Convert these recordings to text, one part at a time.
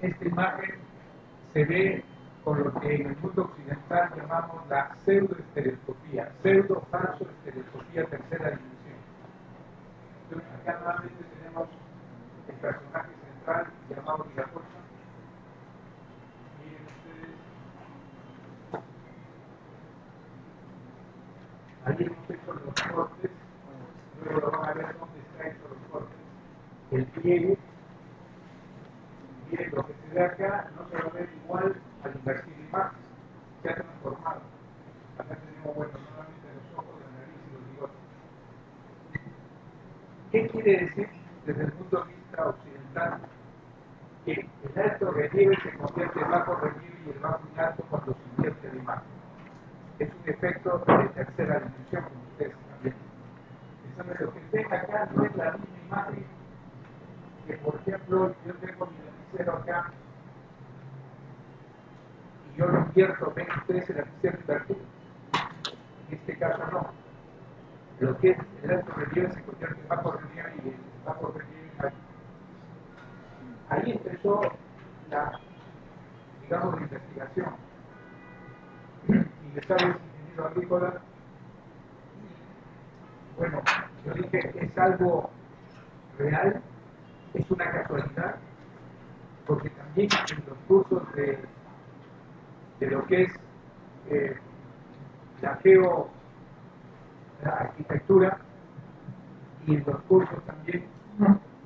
Esta imagen se ve con lo que en el mundo occidental llamamos la pseudoestereoscopía, pseudo-falso-estereoscopía tercera dimensión. Entonces, acá nuevamente tenemos el personaje central llamado Viracocha. Miren ustedes, ahí hemos hecho los cortes, luego lo van a ver dónde está hecho los cortes. El pliegue, miren, lo que se ve acá no se va a ver igual al invertir imagen, se ha transformado. Acá tenemos, bueno, nuevamente los ojos, la nariz y los bigotes. ¿Qué quiere decir desde el punto de vista occidental? Que el alto relieve se convierte en bajo relieve y el bajo en alto cuando se invierte la imagen. Es un efecto de tercera dimensión, como ustedes están viendo. Entonces, lo que ven acá no es la misma imagen que, por ejemplo, yo tengo mi lapicero acá y yo lo invierto, ven ustedes el lapicero invertido. En este caso no. Lo que es el alto relieve se convierte en bajo relieve y el bajo relieve en alto. Ahí empezó la, digamos, la investigación. Y de sabes, ingeniero agrícola, bueno, yo dije, es algo real, es una casualidad, porque también en los cursos de lo que es la arquitectura y en los cursos también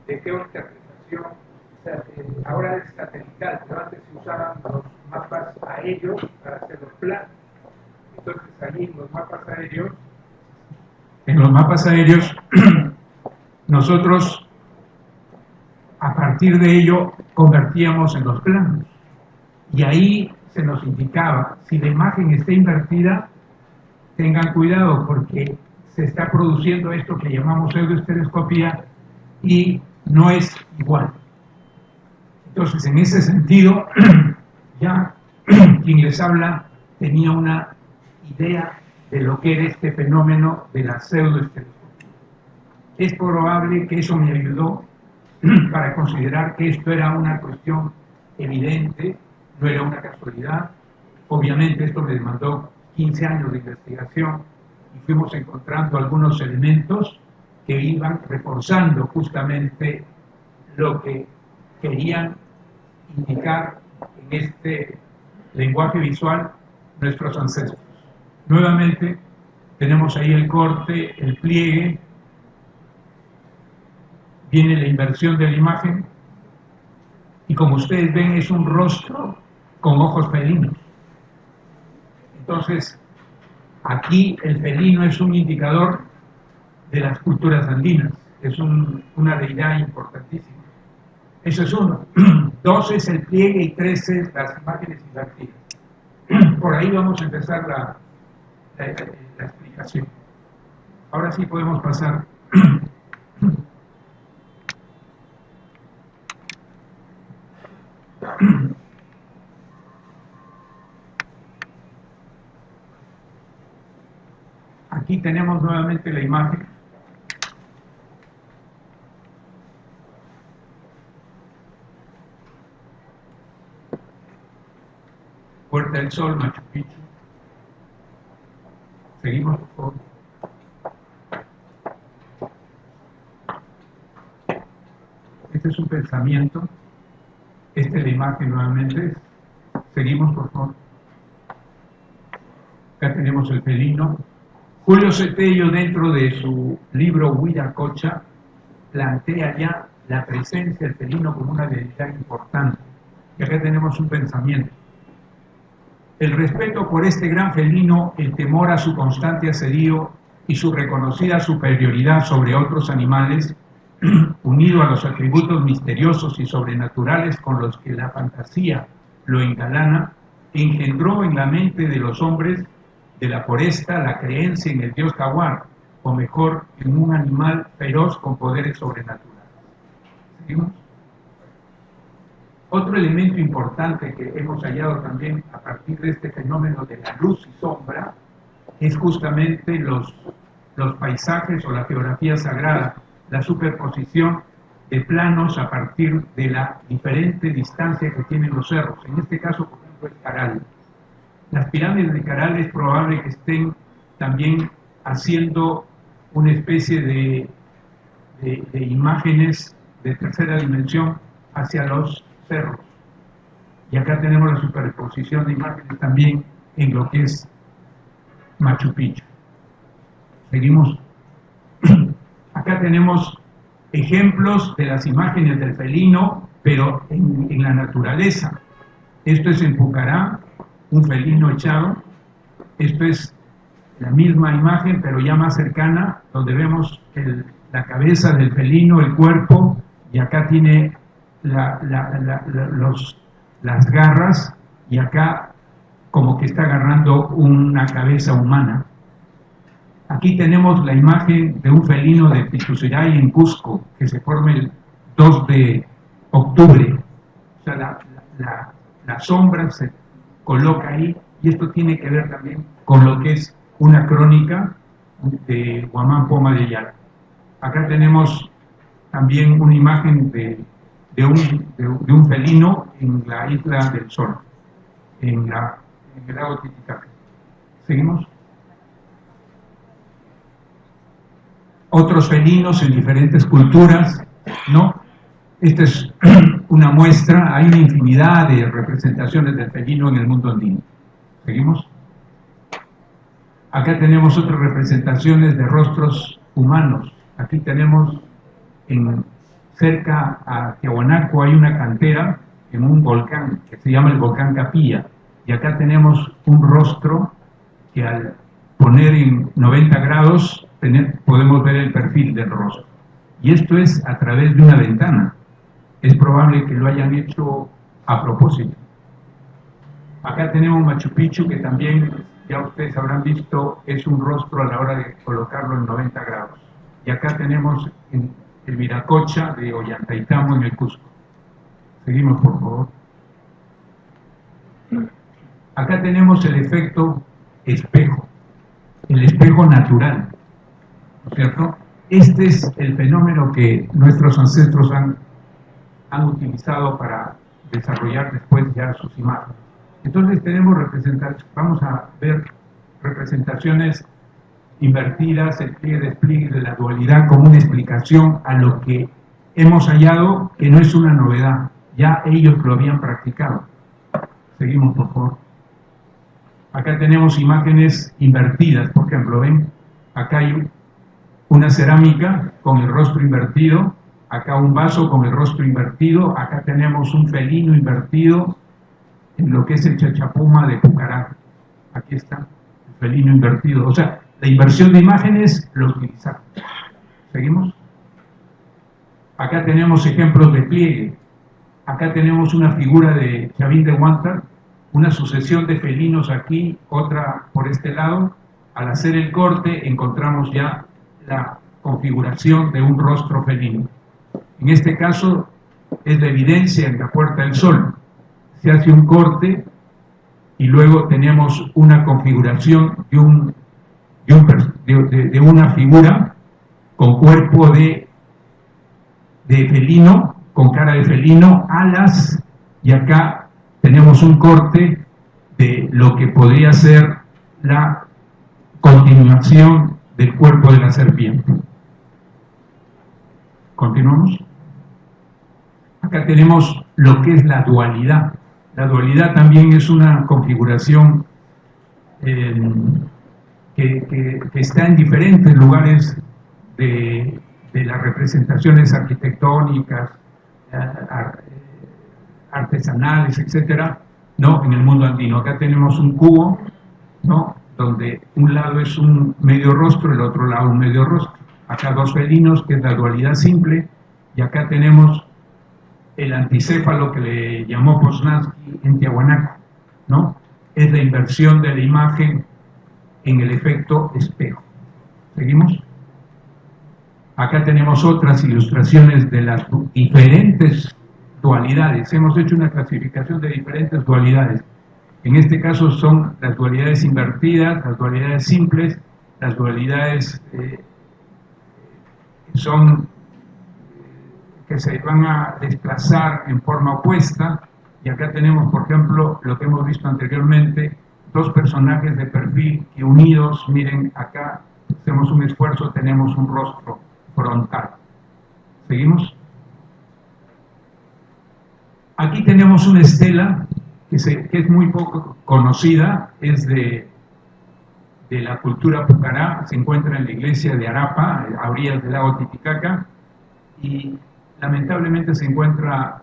de geointerpretación, o sea, ahora es satelital, pero antes se usaban los mapas aéreos para hacer los planos. Entonces allí en los mapas aéreos, nosotros a partir de ello convertíamos en los planos. Y ahí se nos indicaba, si la imagen está invertida, tengan cuidado porque se está produciendo esto que llamamos pseudoestereoscopía y no es igual. Entonces, en ese sentido, ya quien les habla tenía una idea de lo que era este fenómeno de la pseudoestereoscopía. Es probable que eso me ayudó para considerar que esto era una cuestión evidente, no era una casualidad. Obviamente esto me demandó 15 años de investigación y fuimos encontrando algunos elementos que iban reforzando justamente lo que querían indicar en este lenguaje visual nuestros ancestros. Nuevamente tenemos ahí el corte, el pliegue, viene la inversión de la imagen y como ustedes ven es un rostro con ojos felinos. Entonces, aquí el felino es un indicador de las culturas andinas, es una deidad importantísima. Eso es uno. 2 es el pliegue y 3 es las imágenes invertidas. Por ahí vamos a empezar la explicación. Ahora sí podemos pasar. Aquí tenemos nuevamente la imagen. Puerta del Sol, Machu Picchu. Seguimos, por favor. Este es un pensamiento. Esta es la imagen nuevamente. Seguimos, por favor. Acá tenemos el felino. Julio Cetello, dentro de su libro Viracocha, plantea ya la presencia del felino como una deidad importante. Y acá tenemos un pensamiento. El respeto por este gran felino, el temor a su constante asedio y su reconocida superioridad sobre otros animales, unido a los atributos misteriosos y sobrenaturales con los que la fantasía lo engalana, engendró en la mente de los hombres de la foresta la creencia en el dios jaguar, o mejor, en un animal feroz con poderes sobrenaturales. ¿Seguimos? Otro elemento importante que hemos hallado también a partir de este fenómeno de la luz y sombra es justamente los paisajes o la geografía sagrada, la superposición de planos a partir de la diferente distancia que tienen los cerros. En este caso, por ejemplo, el Caral. Las pirámides de Caral es probable que estén también haciendo una especie de imágenes de tercera dimensión hacia los cerros. Y acá tenemos la superposición de imágenes también en lo que es Machu Picchu. Seguimos. Acá tenemos ejemplos de las imágenes del felino, pero en la naturaleza. Esto es en Pucará, un felino echado. Esto es la misma imagen, pero ya más cercana, donde vemos la cabeza del felino, el cuerpo, y acá tiene las garras, y acá como que está agarrando una cabeza humana. Aquí tenemos la imagen de un felino de Pituciray en Cusco, que se forma el 2 de octubre. O sea, la sombra se coloca ahí, y esto tiene que ver también con lo que es una crónica de Guamán Poma de Ayala. Acá tenemos también una imagen de un felino en la Isla del Sol, en el lago Titicaca. ¿Seguimos? Otros felinos en diferentes culturas, ¿no? Esta es una muestra, hay una infinidad de representaciones del felino en el mundo andino. ¿Seguimos? Acá tenemos otras representaciones de rostros humanos. Aquí tenemos cerca a Tiahuanaco hay una cantera en un volcán que se llama el volcán Capilla, y acá tenemos un rostro que al poner en 90 grados podemos ver el perfil del rostro, y esto es a través de una ventana. Es probable que lo hayan hecho a propósito. Acá tenemos Machu Picchu, que también, ya ustedes habrán visto, es un rostro a la hora de colocarlo en 90 grados. Y acá tenemos el Viracocha de Ollantaytambo en el Cusco. Seguimos, por favor. Acá tenemos el efecto espejo, el espejo natural, ¿no es cierto? Este es el fenómeno que nuestros ancestros han utilizado para desarrollar después ya sus imágenes. Entonces vamos a ver representaciones invertidas, el pliegue-despliegue de la dualidad como una explicación a lo que hemos hallado, que no es una novedad, ya ellos lo habían practicado. Seguimos, por favor. Acá tenemos imágenes invertidas, por ejemplo, ven, acá hay una cerámica con el rostro invertido, acá un vaso con el rostro invertido, acá tenemos un felino invertido en lo que es el Chachapuma de Pucará. Aquí está el felino invertido. O sea, la inversión de imágenes lo utilizamos. ¿Seguimos? Acá tenemos ejemplos de pliegue. Acá tenemos una figura de Chavín de Huántar, una sucesión de felinos aquí, otra por este lado. Al hacer el corte encontramos ya la configuración de un rostro felino. En este caso es la evidencia en la Puerta del Sol. Se hace un corte y luego tenemos una configuración de una figura con cuerpo de felino, con cara de felino, alas, y acá tenemos un corte de lo que podría ser la continuación del cuerpo de la serpiente. ¿Continuamos? Acá tenemos lo que es la dualidad. La dualidad también es una configuración que está en diferentes lugares de las representaciones arquitectónicas, artesanales, etcétera, ¿no? En el mundo andino. Acá tenemos un cubo, ¿no? Donde un lado es un medio rostro, el otro lado un medio rostro. Acá dos felinos, que es la dualidad simple, y acá tenemos el anticéfalo que le llamó Poznansky en Tiahuanaco, ¿no? Es la inversión de la imagen en el efecto espejo. ¿Seguimos? Acá tenemos otras ilustraciones de las diferentes dualidades. Hemos hecho una clasificación de diferentes dualidades. En este caso son las dualidades invertidas, las dualidades simples, las dualidades que se van a desplazar en forma opuesta, y acá tenemos, por ejemplo, lo que hemos visto anteriormente, dos personajes de perfil que unidos, miren, acá hacemos un esfuerzo, tenemos un rostro frontal. ¿Seguimos? Aquí tenemos una estela que es muy poco conocida, es de la cultura pucará, se encuentra en la iglesia de Arapa, a orillas del lago Titicaca, y lamentablemente se encuentra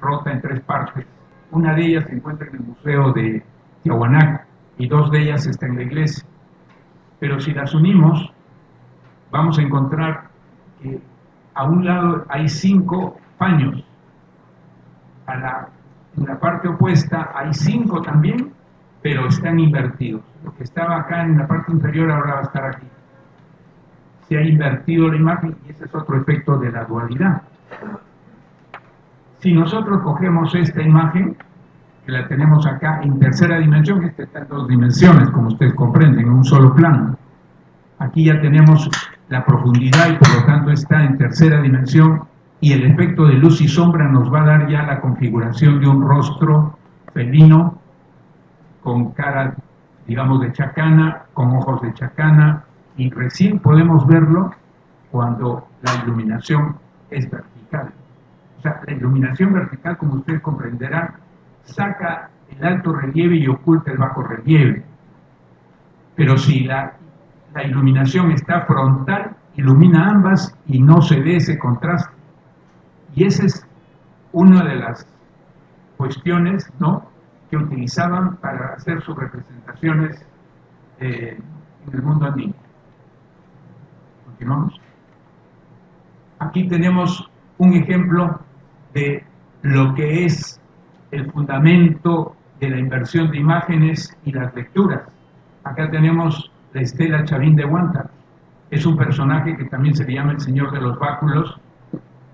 rota en 3 partes. Una de ellas se encuentra en el Museo de Tiahuanaco y 2 de ellas están en la iglesia. Pero si las unimos, vamos a encontrar que a un lado hay 5 paños, en la parte opuesta hay 5 también, pero están invertidos. Lo que estaba acá en la parte inferior ahora va a estar aquí. Se ha invertido la imagen y ese es otro efecto de la dualidad. Si nosotros cogemos esta imagen, que la tenemos acá en tercera dimensión, esta está en 2 dimensiones, como ustedes comprenden, en un solo plano. Aquí ya tenemos la profundidad y por lo tanto está en tercera dimensión, y el efecto de luz y sombra nos va a dar ya la configuración de un rostro felino, con cara, digamos, de chacana, con ojos de chacana, y recién podemos verlo cuando la iluminación es vertical. O sea, la iluminación vertical, como ustedes comprenderán, saca el alto relieve y oculta el bajo relieve. Pero si la iluminación está frontal, ilumina ambas y no se ve ese contraste. Y esa es una de las cuestiones, ¿no?, que utilizaban para hacer sus representaciones en el mundo andino. Continuamos. Aquí tenemos un ejemplo de lo que es el fundamento de la inversión de imágenes y las lecturas. Acá tenemos la estela Chavín de Huántar. Es un personaje que también se le llama el Señor de los Báculos,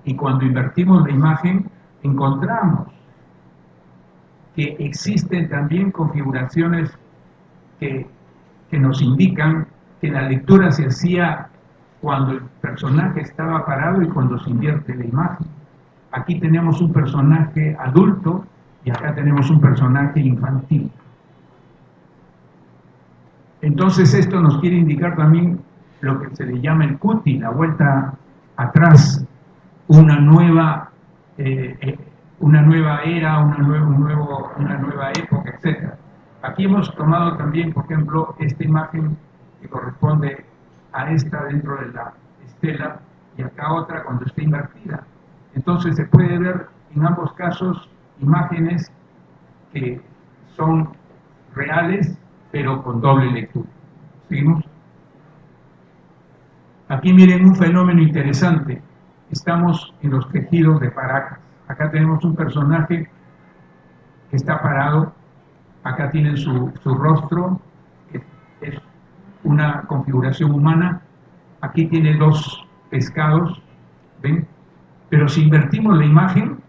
y cuando invertimos la imagen encontramos que existen también configuraciones que nos indican que la lectura se hacía cuando el personaje estaba parado y cuando se invierte la imagen. Aquí tenemos un personaje adulto y acá tenemos un personaje infantil. Entonces esto nos quiere indicar también lo que se le llama el kuti, la vuelta atrás, una nueva era, una nueva época, etc. Aquí hemos tomado también, por ejemplo, esta imagen que corresponde a esta dentro de la estela y acá otra cuando está invertida. Entonces se puede ver en ambos casos imágenes que son reales pero con doble lectura. ¿Seguimos? Aquí miren un fenómeno interesante. Estamos en los tejidos de Paracas. Acá tenemos un personaje que está parado. Acá tienen su rostro, que es una configuración humana. Aquí tiene 2 pescados, ¿ven? Pero si invertimos la imagen,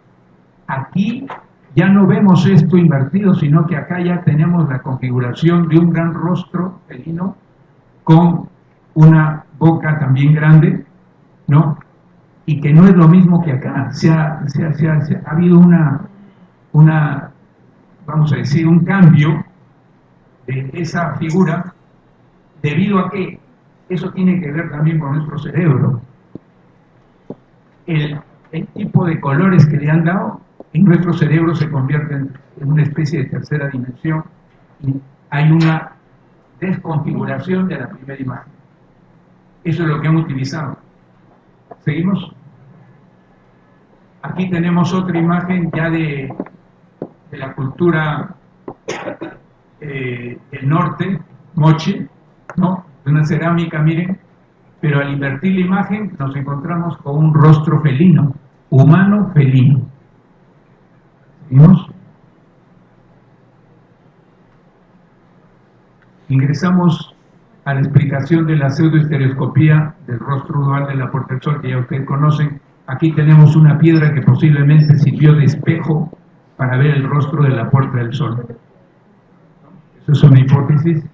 aquí ya no vemos esto invertido, sino que acá ya tenemos la configuración de un gran rostro felino con una boca también grande, ¿no? Y que no es lo mismo que acá. Ha habido una, vamos a decir, un cambio de esa figura, debido a que eso tiene que ver también con nuestro cerebro. El tipo de colores que le han dado en nuestro cerebro se convierten en una especie de tercera dimensión y hay una desconfiguración de la primera imagen. Eso es lo que han utilizado. ¿Seguimos? Aquí tenemos otra imagen ya de la cultura del norte, moche, ¿no? De una cerámica, miren, pero al invertir la imagen nos encontramos con un rostro felino, humano felino. ¿Seguimos? Ingresamos a la explicación de la pseudoestereoscopía del rostro dual de la Puerta del Sol, que ya ustedes conocen. Aquí tenemos una piedra que posiblemente sirvió de espejo para ver el rostro de la Puerta del Sol. Eso es una hipótesis,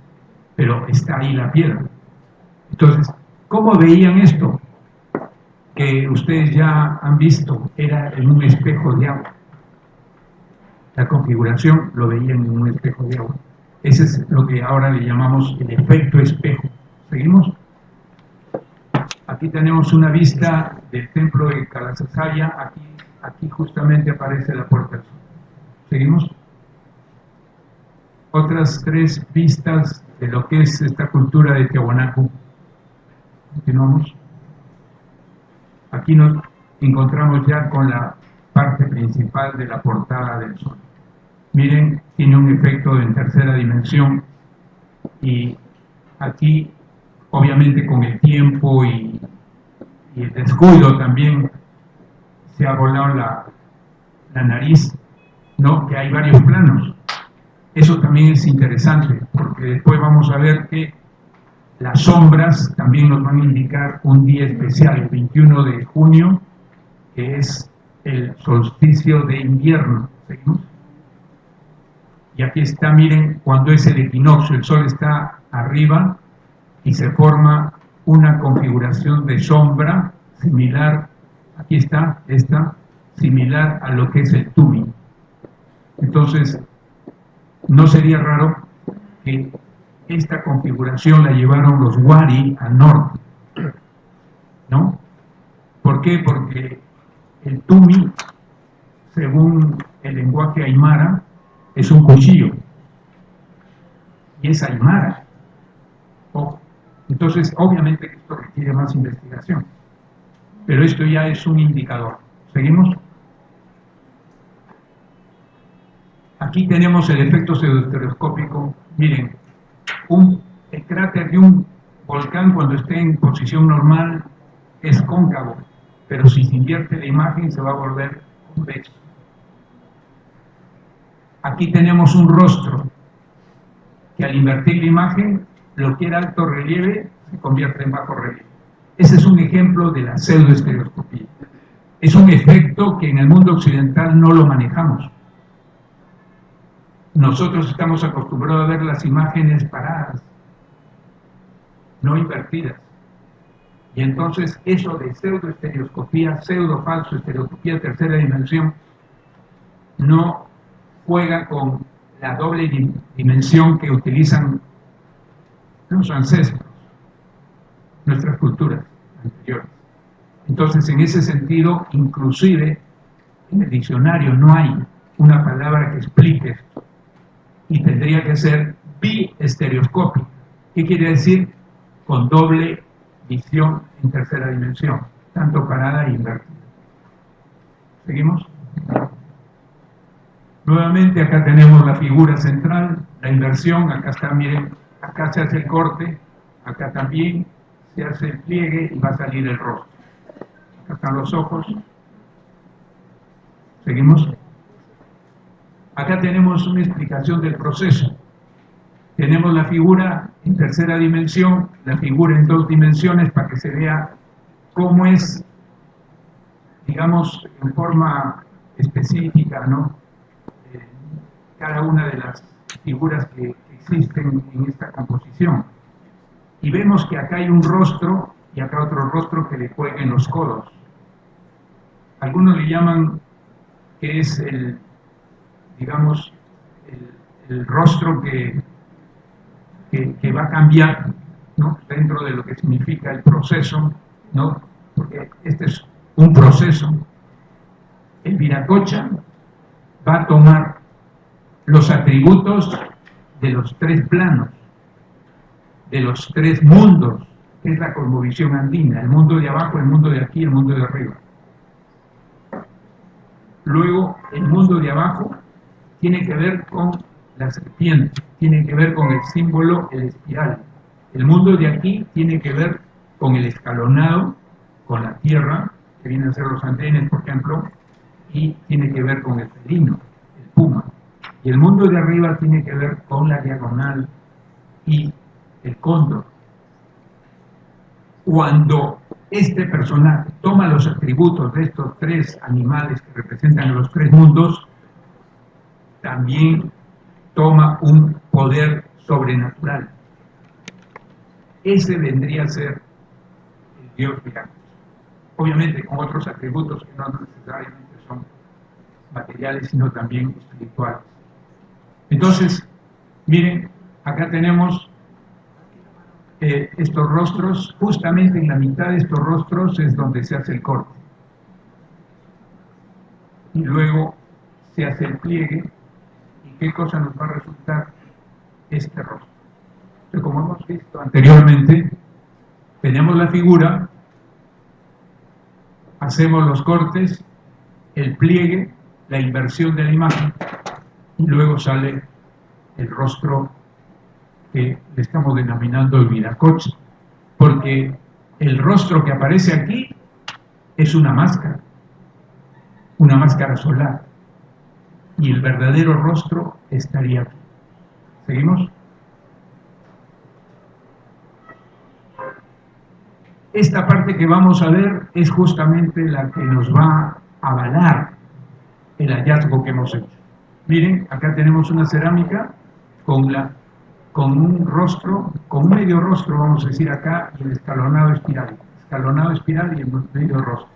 pero está ahí la piedra. Entonces, ¿cómo veían esto? que ustedes ya han visto, era en un espejo de agua. La configuración lo veían en un espejo de agua. Ese es lo que ahora le llamamos el efecto espejo. ¿Seguimos? Aquí tenemos una vista del templo de Calasasaya. Aquí justamente aparece la puerta del sol. ¿Seguimos? Otras 3 vistas de lo que es esta cultura de Tiahuanaco. Continuamos. Aquí nos encontramos ya con la parte principal de la portada del sol. Miren, tiene un efecto en tercera dimensión y aquí, obviamente con el tiempo y el descuido también, se ha volado la nariz, ¿no? Que hay varios planos. Eso también es interesante, porque después vamos a ver que las sombras también nos van a indicar un día especial, el 21 de junio, que es el solsticio de invierno. ¿Seguimos? Y aquí está, miren, cuando es el equinoccio, el sol está arriba y se forma una configuración de sombra similar, aquí está, esta, similar a lo que es el Tumi. Entonces, no sería raro que esta configuración la llevaron los Wari al norte, ¿no? ¿Por qué? Porque el Tumi, según el lenguaje aymara, es un cuchillo y es aymara. Entonces, obviamente esto requiere más investigación, pero esto ya es un indicador. ¿Seguimos? Aquí tenemos el efecto pseudoestereoscópico. Miren, el cráter de un volcán cuando esté en posición normal es cóncavo, pero si se invierte la imagen se va a volver convexo. Aquí tenemos un rostro que al invertir la imagen, lo que era alto relieve se convierte en bajo relieve. Ese es un ejemplo de la pseudoestereoscopía. Es un efecto que en el mundo occidental no lo manejamos. Nosotros estamos acostumbrados a ver las imágenes paradas, no invertidas. Y entonces eso de pseudoestereoscopía, pseudo-falso, estereoscopía tercera dimensión, no juega con la doble dimensión que utilizan los ancestros, nuestras culturas anteriores. Entonces, en ese sentido, inclusive en el diccionario no hay una palabra que explique esto. Y tendría que ser biestereoscópica. ¿Qué quiere decir? Con doble visión en tercera dimensión, tanto parada e invertida. ¿Seguimos? Nuevamente acá tenemos la figura central, la inversión, acá está, miren, acá se hace el corte, acá también se hace el pliegue y va a salir el rostro. Acá están los ojos. ¿Seguimos? Acá tenemos una explicación del proceso. Tenemos la figura en tercera dimensión, la figura en 2 dimensiones para que se vea cómo es, digamos, en forma específica, ¿no? Cada una de las figuras que existen en esta composición. Y vemos que acá hay un rostro y acá otro rostro que le cuelga en los codos. Algunos le llaman que es el, digamos, el rostro que va a cambiar, ¿no? Dentro de lo que significa el proceso, ¿no? Porque este es un proceso. El Viracocha va a tomar los atributos de los 3 planos, de los 3 mundos, que es la cosmovisión andina, el mundo de abajo, el mundo de aquí, el mundo de arriba. Luego, el mundo de abajo tiene que ver con la serpiente, tiene que ver con el símbolo, el espiral. El mundo de aquí tiene que ver con el escalonado, con la tierra, que vienen a ser los andenes, por ejemplo, y tiene que ver con el felino, el puma. Y el mundo de arriba tiene que ver con la diagonal y el cóndor. Cuando este personaje toma los atributos de estos 3 animales que representan los 3 mundos, también toma un poder sobrenatural. Ese vendría a ser el dios Viracocha. obviamente con otros atributos que no necesariamente son materiales, sino también espirituales. Entonces, miren, acá tenemos estos rostros, justamente en la mitad de estos rostros es donde se hace el corte. Y luego se hace el pliegue, y qué cosa nos va a resultar este rostro. Entonces, como hemos visto anteriormente, tenemos la figura, hacemos los cortes, el pliegue, la inversión de la imagen, y luego sale el rostro que le estamos denominando el viracocha, porque el rostro que aparece aquí es una máscara solar, y el verdadero rostro estaría aquí. ¿Seguimos? Esta parte que vamos a ver es justamente la que nos va a avalar el hallazgo que hemos hecho. Miren, acá tenemos una cerámica con un rostro, con un medio rostro, vamos a decir acá, y el escalonado espiral y el medio rostro.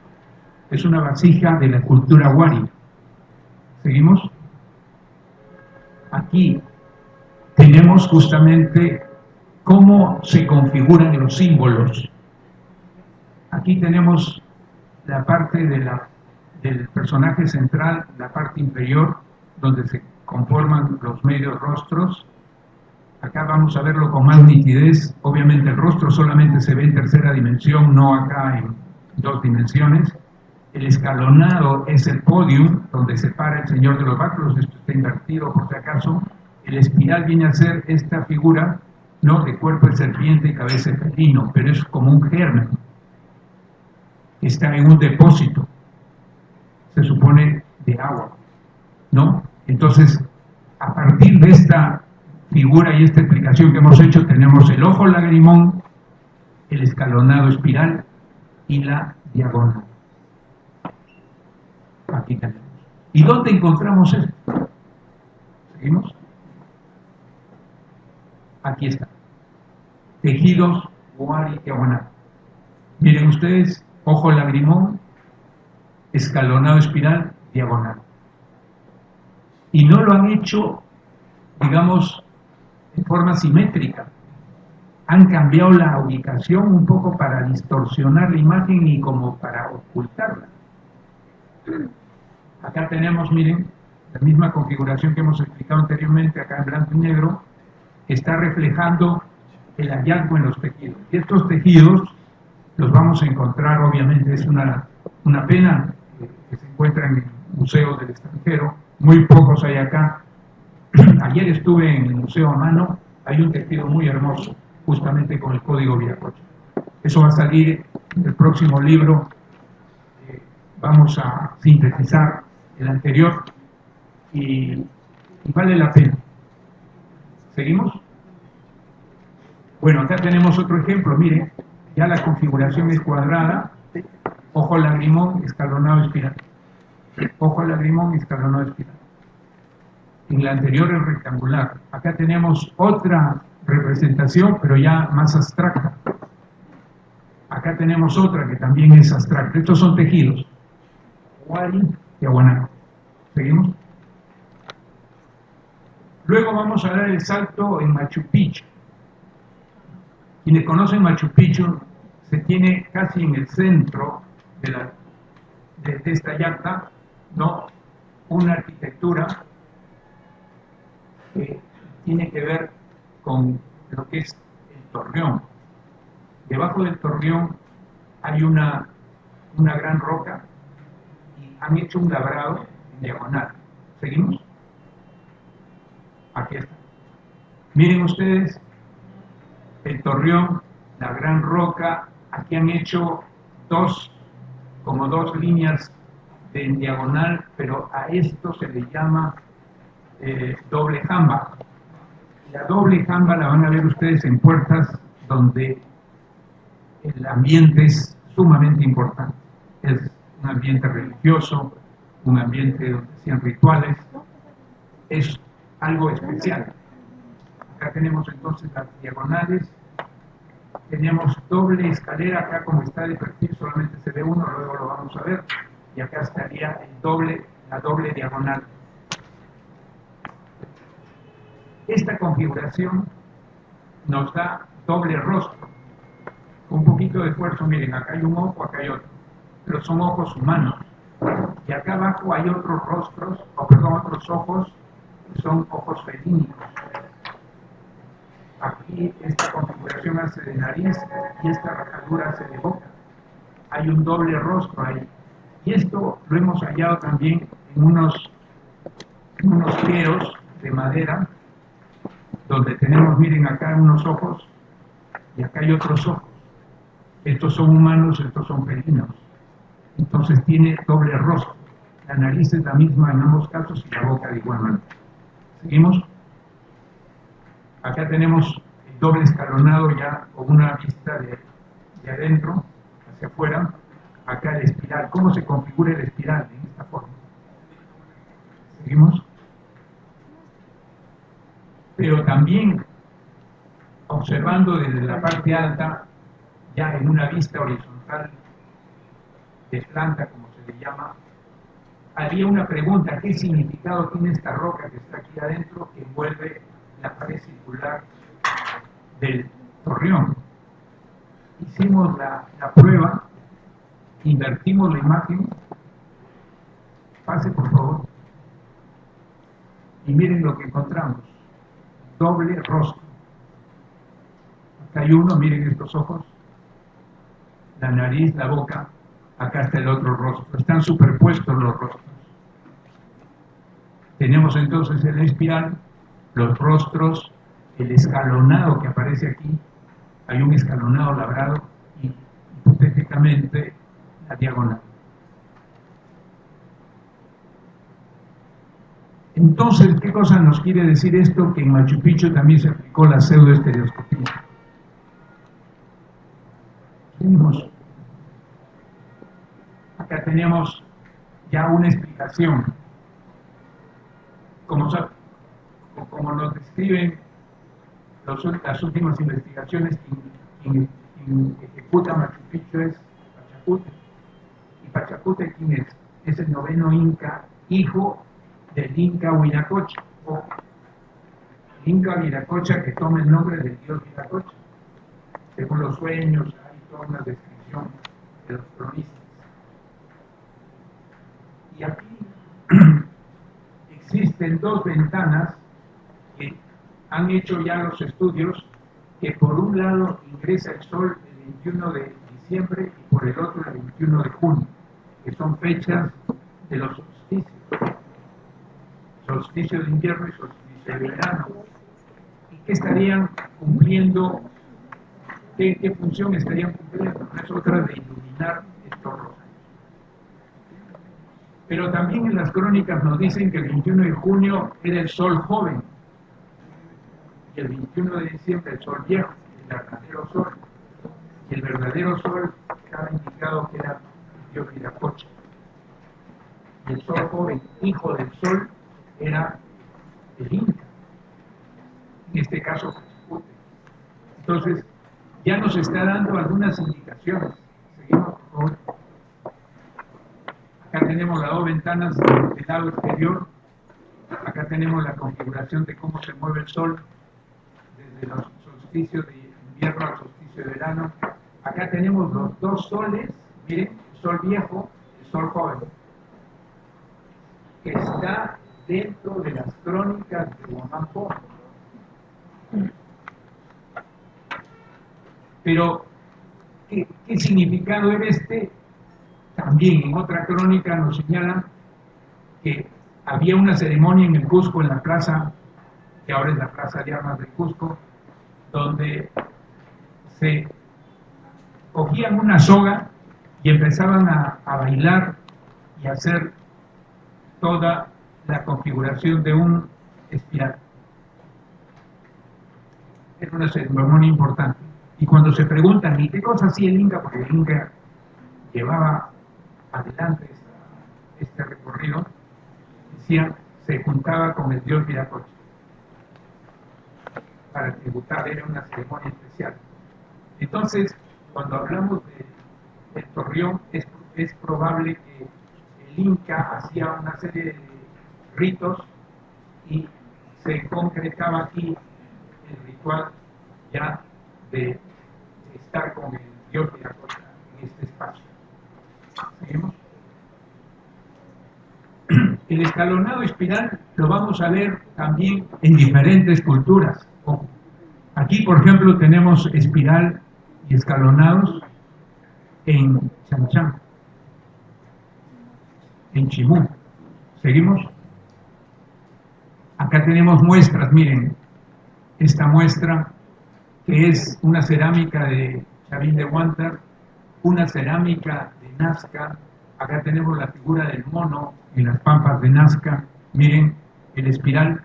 Es una vasija de la cultura wari. ¿Seguimos? Aquí tenemos justamente cómo se configuran los símbolos. Aquí tenemos la parte del personaje central, la parte inferior, donde se conforman los medios rostros. Acá vamos a verlo con más nitidez. Obviamente el rostro solamente se ve en tercera dimensión, no acá en 2 dimensiones. El escalonado es el podium donde se para el Señor de los Báculos. Esto está invertido por si acaso. El espiral viene a ser esta figura, ¿no?, de cuerpo de serpiente y cabeza de felino, pero es como un germen. Está en un depósito, se supone, de agua, ¿no? Entonces, a partir de esta figura y esta explicación que hemos hecho, tenemos el ojo lagrimón, el escalonado espiral y la diagonal. Aquí tenemos. ¿Y dónde encontramos esto? ¿Seguimos? Aquí está. Tejidos wari diagonal. Miren ustedes, ojo lagrimón, escalonado espiral, diagonal. Y no lo han hecho, digamos, en forma simétrica. Han cambiado la ubicación un poco para distorsionar la imagen y como para ocultarla. Acá tenemos, miren, la misma configuración que hemos explicado anteriormente, acá en blanco y negro, que está reflejando el hallazgo en los tejidos. Y estos tejidos los vamos a encontrar, obviamente, es una pena que se encuentran en museos del extranjero, muy pocos hay acá. Ayer estuve en el Museo a Mano, hay un tejido muy hermoso, justamente con el código Viracocha. Eso va a salir en el próximo libro. Vamos a sintetizar el anterior y vale la pena. ¿Seguimos? Bueno, acá tenemos otro ejemplo, miren, ya la configuración es cuadrada, ojo lagrimón, escalonado espiral. Ojo lagrimón, escalonado espiral. En la anterior es rectangular. Acá tenemos otra representación, pero ya más abstracta. Acá tenemos otra que también es abstracta. Estos son tejidos. Wari, diagonal. ¿Seguimos? Luego vamos a dar el salto en Machu Picchu. Quienes conocen Machu Picchu, se tiene casi en el centro de esta yacta, ¿no?, una arquitectura que tiene que ver con lo que es el torreón. Debajo del torreón hay una gran roca y han hecho un labrado en diagonal. ¿Seguimos? Aquí está. Miren ustedes el torreón, la gran roca. Aquí han hecho como dos líneas en diagonal, pero a esto se le llama doble jamba. La doble jamba la van a ver ustedes en puertas donde el ambiente es sumamente importante. Es un ambiente religioso, un ambiente donde hacían rituales. Es algo especial. Acá tenemos entonces las diagonales tenemos doble escalera, acá como está de perfil solamente se ve uno, luego lo vamos a ver, y acá estaría el doble, la doble diagonal. Esta configuración nos da doble rostro. Con un poquito de esfuerzo, miren, acá hay un ojo, acá hay otro, pero son ojos humanos. Y acá abajo hay otros rostros, o perdón, otros ojos, que son ojos felínicos. Aquí esta configuración hace de nariz y esta rajadura hace de boca. Hay un doble rostro ahí. Y esto lo hemos hallado también en unos queros de madera, donde tenemos, miren, acá unos ojos y acá hay otros ojos. Estos son humanos, estos son felinos. Entonces tiene doble rostro. La nariz es la misma en ambos casos y la boca de igual manera. ¿Seguimos? Acá tenemos el doble escalonado ya con una vista de adentro hacia afuera. Acá el espiral. ¿Cómo se configura el espiral? En esta forma. ¿Seguimos? Pero también observando desde la parte alta, ya en una vista horizontal de planta, como se le llama, había una pregunta: ¿qué significado tiene esta roca que está aquí adentro que envuelve la pared circular del torreón? Hicimos la prueba, invertimos la imagen, pase por favor, y miren lo que encontramos: doble rostro. Acá hay uno, miren estos ojos, la nariz, la boca, acá está el otro rostro, están superpuestos los rostros. Tenemos entonces en la espiral los rostros, el escalonado que aparece aquí, hay un escalonado labrado y hipotéticamente la diagonal. Entonces, ¿qué cosa nos quiere decir esto? Que en Machu Picchu también se aplicó la pseudoestereoscopía. Seguimos. Acá tenemos ya una explicación. Como nos describen las últimas investigaciones, quien ejecuta Machu Picchu es Pachacútec. ¿Y Pachacútec quién es? Es el noveno inca, hijo del Inca Huiracocha, o Inca Viracocha, que toma el nombre del dios Viracocha. Según los sueños, hay toda una descripción de los cronistas. Y aquí existen dos ventanas que han hecho ya los estudios, que por un lado ingresa el sol el 21 de diciembre y por el otro el 21 de junio, que son fechas de los solsticios. Solsticio de invierno y solsticio de verano. ¿Y qué estarían cumpliendo? ¿Qué función estarían cumpliendo? No es otra de iluminar estos rosarios. Pero también en las crónicas nos dicen que el 21 de junio era el sol joven y el 21 de diciembre el sol viejo, el verdadero sol. Y el verdadero sol estaba indicado que era el dios Viracocha. Y el sol joven, hijo del sol, era el Inca, en este caso Pachacútec. Entonces, ya nos está dando algunas indicaciones. Seguimos, por favor. Acá tenemos las dos ventanas del lado exterior. Acá tenemos la configuración de cómo se mueve el sol desde los solsticios de invierno al solsticio de verano. Acá tenemos los dos soles, miren, el sol viejo, el sol joven, que está dentro de las crónicas de Guamán Poo. Pero, ¿qué significado era este? También en otra crónica nos señalan que había una ceremonia en el Cusco, en la plaza, que ahora es la Plaza de Armas del Cusco, donde se cogían una soga y empezaban a bailar y a hacer toda la configuración de un espiral. Era una ceremonia importante. Y cuando se preguntan, ¿y qué cosa hacía el Inca? Porque el Inca llevaba adelante este recorrido, decían, se juntaba con el dios Viracocha para tributar, era una ceremonia especial. Entonces, cuando hablamos del Torreón, es probable que el Inca hacía una serie de ritos y se concretaba aquí el ritual ya de estar con el dios Viracocha en este espacio. ¿Seguimos? El escalonado espiral lo vamos a ver también en diferentes culturas. Aquí, por ejemplo, tenemos espiral y escalonados en Chanchán, en Chimú. ¿Seguimos? Acá tenemos muestras, miren, esta muestra que es una cerámica de Chavín de Huántar, una cerámica de Nazca. Acá tenemos la figura del mono en las pampas de Nazca. Miren el espiral,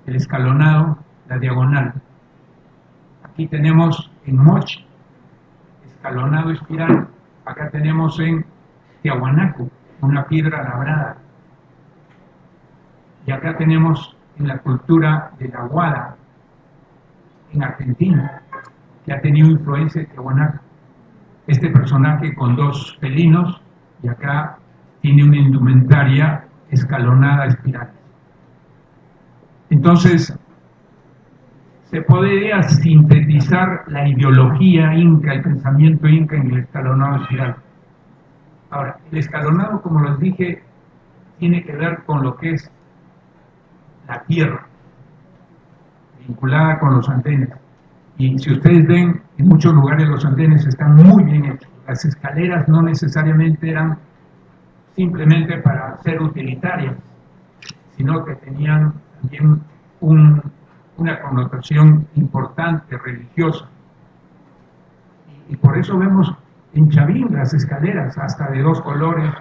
el escalonado, la diagonal. Aquí tenemos en Moch, escalonado espiral. Acá tenemos en Tiahuanaco, una piedra labrada. Y acá tenemos en la cultura de la Guada, en Argentina, que ha tenido influencia de Tiahuanaco. Este personaje con dos felinos, y acá tiene una indumentaria escalonada espiral. Entonces, se podría sintetizar la ideología inca, el pensamiento inca en el escalonado espiral. Ahora, el escalonado, como les dije, tiene que ver con lo que es la tierra, vinculada con los andenes. Y si ustedes ven, en muchos lugares los andenes están muy bien hechos. Las escaleras no necesariamente eran simplemente para ser utilitarias, sino que tenían también una connotación importante, religiosa. Y por eso vemos en Chavín las escaleras hasta de dos colores,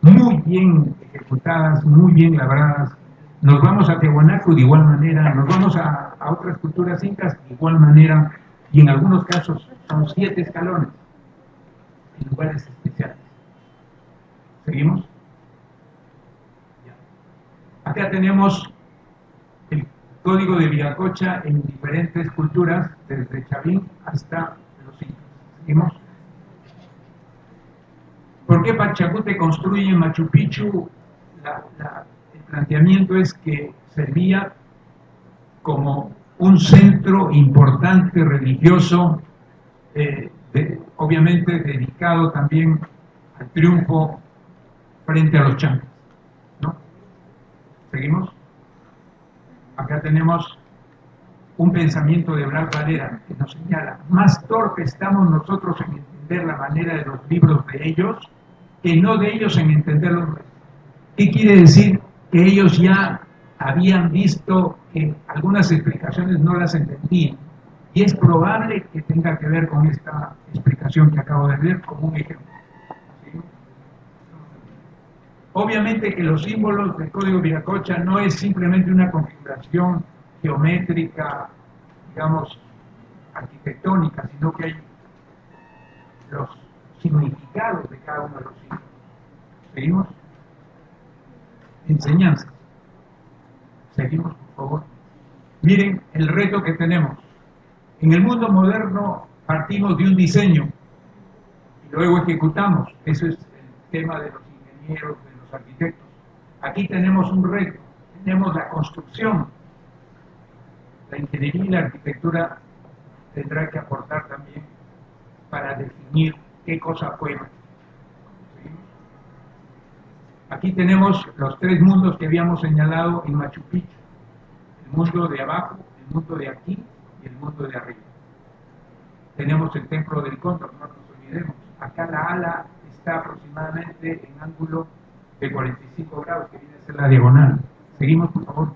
muy bien ejecutadas, muy bien labradas. Nos vamos a Tiahuanaco de igual manera, nos vamos a otras culturas incas de igual manera, y en algunos casos son 7 escalones en lugares especiales. ¿Seguimos? Acá tenemos el código de Viracocha en diferentes culturas, desde Chavín hasta los incas. ¿Seguimos? ¿Por qué Pachacute construye Machu Picchu? El planteamiento es que servía como un centro importante religioso, obviamente dedicado también al triunfo frente a los chancas, ¿no? ¿Seguimos? Acá tenemos un pensamiento de Blas Valera que nos señala: más torpe estamos nosotros en entender la manera de los libros de ellos que no de ellos en entender los nuestros. ¿Qué quiere decir? Que ellos ya habían visto que algunas explicaciones no las entendían, y es probable que tenga que ver con esta explicación que acabo de leer como un ejemplo. ¿Sí? Obviamente que los símbolos del código Viracocha no es simplemente una configuración geométrica, digamos, arquitectónica, sino que hay los significados de cada uno de los símbolos. ¿Seguimos? Enseñanza. Seguimos, por favor. Miren el reto que tenemos. En el mundo moderno partimos de un diseño y luego ejecutamos. Eso es el tema de los ingenieros, de los arquitectos. Aquí tenemos un reto. Tenemos la construcción. La ingeniería y la arquitectura tendrá que aportar también para definir qué cosa fue. Aquí tenemos los 3 mundos que habíamos señalado en Machu Picchu: el mundo de abajo, el mundo de aquí y el mundo de arriba. Tenemos el templo del cóndor, no nos olvidemos. Acá la ala está aproximadamente en ángulo de 45 grados, que viene a ser la diagonal. Seguimos, por favor.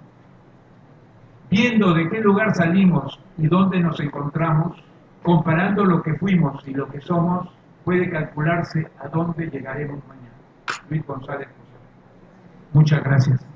Viendo de qué lugar salimos y dónde nos encontramos, comparando lo que fuimos y lo que somos, puede calcularse a dónde llegaremos mañana. Luis González. Muchas gracias.